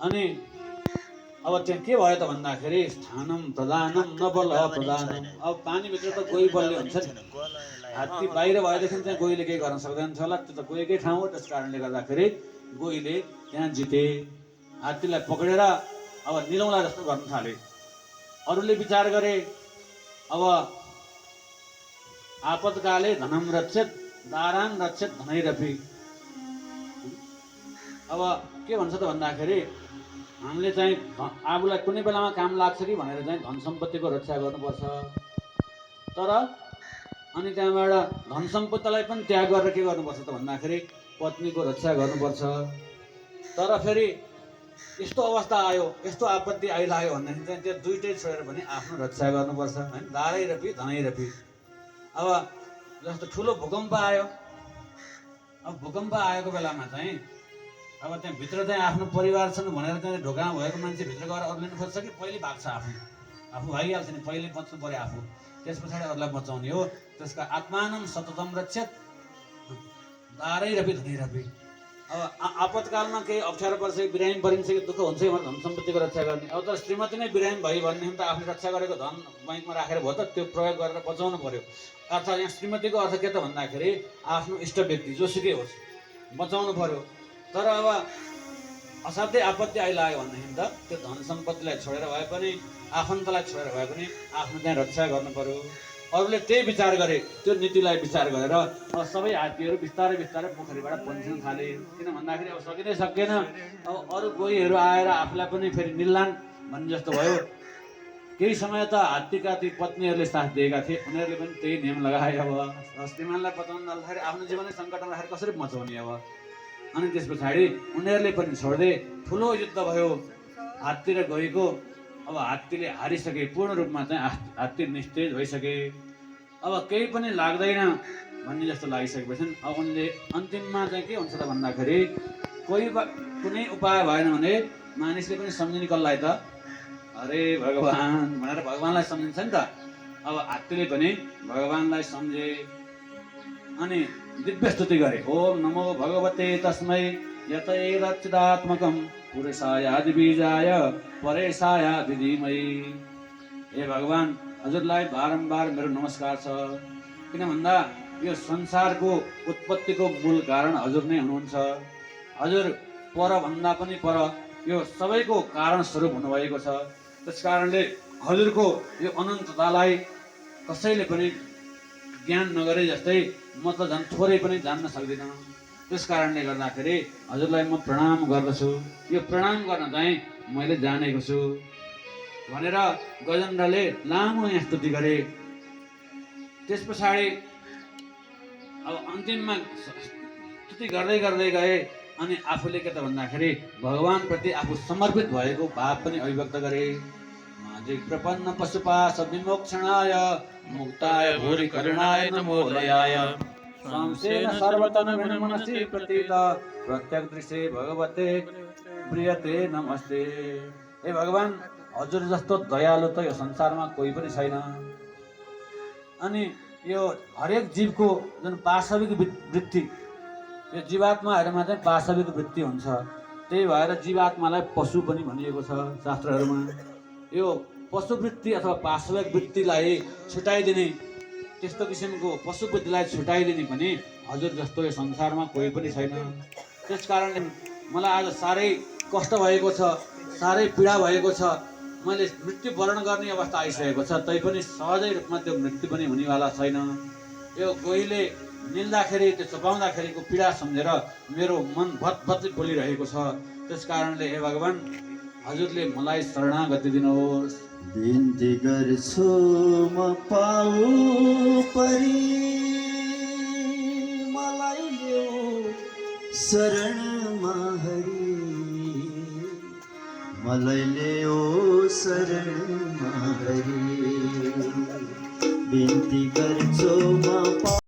अनि अब त्यहाँ के भयो त भन्दाखेरि स्थानम प्रदानम नबल प्रदानम। अब पानीभित्र त गोही बलले हुन्छ नि, हात्ती बाहिर भएदेखि चाहिँ गोहीले केही गर्न सक्दैन थियो होला, त्यो त गोहीकै ठाउँ हो। त्यस कारणले गर्दाखेरि गोहीले त्यहाँ जिते। हात्तीलाई पक्रेर अब निलौला जस्तो गर्न थाले। अरूले विचार गरे अब आपतकाले धनम रक्षेत दारान रक्षेत धनैरपि। अब के भन्छ त भन्दाखेरि हामीले चाहिँ आफूलाई कुनै बेलामा काम लाग्छ कि भनेर चाहिँ धन सम्पत्तिको रक्षा गर्नुपर्छ। तर अनि त्यहाँबाट धन सम्पत्तिलाई पनि त्याग गरेर के गर्नुपर्छ त भन्दाखेरि पत्नीको रक्षा गर्नुपर्छ। तर फेरि यस्तो अवस्था आयो, यस्तो आपत्ति आइलाग्यो भनेदेखि चाहिँ त्यो दुइटै छोडेर पनि आफ्नो रक्षा गर्नुपर्छ हैन। दारैरपि धनैरपि। अब जस्तो ठुलो भूकम्प आयो, अब भूकम्प आएको बेलामा चाहिँ अब त्यहाँ भित्र चाहिँ आफ्नो परिवार छन् भनेर चाहिँ ढोकामा भएको मान्छे भित्र गएर अरूले नि खोज्छ कि पहिले भाग्छ आफू भागिहाल्छ नि, पहिले बच्नु पर्यो आफू, त्यस पछाडि अरूलाई बचाउने हो। त्यसका आत्मानम सततम रक्षेत दारैरपि धनैरपि। अब आपतकालमा केही अप्ठ्यारो पर्छ, बिरामी परिन्छ कि दुःख हुन्छ भनेर धन सम्पत्तिको रक्षा गर्ने। अब तर श्रीमती नै बिरामी भयो भनेदेखि त आफूले रक्षा गरेको धन बैङ्कमा राखेर भयो त, त्यो प्रयोग गरेर बचाउनु पर्यो। अर्थात् यहाँ श्रीमतीको अर्थ के त भन्दाखेरि आफ्नो इष्ट व्यक्ति जोसुकै होस् बचाउनु पर्यो। तर अब असाध्यै आपत्ति आइलाग्यो भनेदेखि त त्यो धन सम्पत्तिलाई छोडेर भए पनि आफन्तलाई छोडेर भए पनि आफ्नो त्यहाँ रक्षा गर्नु पर्यो। अरूले त्यही विचार गरे, त्यो नीतिलाई विचार गरेर अब सबै हात्तीहरू बिस्तारै बिस्तारै पोखरीबाट पन्सिन थाले। किन भन्दाखेरि अब सकिँदै सकेन, अब अरू गोहीहरू आएर आफूलाई पनि फेरि निल्लान् भन्ने जस्तो भयो। केही समय त हात्तीका ती पत्नीहरूले साथ दिएका थिए, उनीहरूले पनि त्यही नियम लगाए। अब श्रीमानलाई बचाउन नलाग्दाखेरि आफ्नो जीवनै सङ्कटमा राखेर कसरी बचाउने अब। अनि त्यस पछाडि उनीहरूले पनि छोड्दै ठुलो युद्ध भयो हात्ती र गोहीको। अब हात्तीले हारिसके, पूर्ण रूपमा चाहिँ हात्ती निस्तेज भइसके। अब केही पनि लाग्दैन भन्ने जस्तो लागिसकेपछि अब उनले अन्तिममा चाहिँ के हुन्छ त भन्दाखेरि कुनै उपाय भएन भने मानिसले पनि सम्झिने कसलाई त, अरे भगवान् भनेर भगवान्लाई सम्झिन्छ नि त। अब हात्तीले पनि भगवान्लाई सम्झे अनि दिव्य स्तुति गरे। ओम नमो भगवते तस्मै यतैरच्युतात्मकं पुरुषाय आदिबीजाय परेशाय धीमहि। हे भगवान्, हजुरलाई बारम्बार मेरो नमस्कार छ। किन भन्दा यो संसारको उत्पत्तिको मूल कारण हजुर नै हुनुहुन्छ। हजुर परभन्दा पनि पर यो सबैको कारण स्वरूप हुनुभएको छ। त्यस कारणले हजुरको यो अनन्ततालाई कसैले पनि ज्ञान नगरे जस्तै म त झन् थोरै पनि जान्न सक्दिनँ। त्यस कारणले गर्दाखेरि हजुरलाई म प्रणाम गर्दछु। यो प्रणाम गर्न चाहिँ मैले जानेको छु भनेर गजेन्द्रले लामो यहाँ स्तुति गरे। त्यस पछाडि अब अन्तिममा स्तुति गर्दै गर्दै गए अनि आफूले के त भन्दाखेरि भगवान्प्रति आफू समर्पित भएको भाव पनि अभिव्यक्त गरे। प्रपन्न पशुपाश विमोक्षणाय मुक्ताय भूरि करुणाय नमो दयाय स्वांसेन सर्वतन विनमनसि प्रतीत प्रत्यक्ष दृश्य भगवते प्रियते नमस्ते। हे भगवान्, हजुर जस्तो दयालु त यो संसारमा कोही पनि छैन। अनि यो हरेक जीवको जुन पाशविक वृत्ति, यो जीवात्माहरूमा चाहिँ पाशविक वृत्ति हुन्छ। त्यही भएर जीवात्मालाई पशु पनि भनिएको छ शास्त्रहरूमा। यो पशुवृत्ति अथवा पाशविक वृत्तिलाई छुटाइदिने, त्यस्तो किसिमको पशुवृत्तिलाई छुटाइदिने पनि हजुर जस्तो यो संसारमा कोही पनि छैन। त्यस कारणले मलाई आज साह्रै कष्ट भएको छ, साह्रै पीडा भएको छ। मैले मृत्युवरण गर्ने अवस्था आइसकेको छ, तैपनि सहजै रूपमा त्यो मृत्यु पनि हुनेवाला छैन। यो गोहीले निल्दाखेरि, त्यो चपाउँदाखेरिको पीडा सम्झेर मेरो मन भत्भत्तै बोलिरहेको छ। त्यस कारणले हे भगवान्, हजुरले मलाई शरणागति दिनुहोस्। बिन्ती गर्छु म पाउ परी, मलाई ल्याऊ शरणमा हरि, मलाई ल्याऊ शरणमा हरि।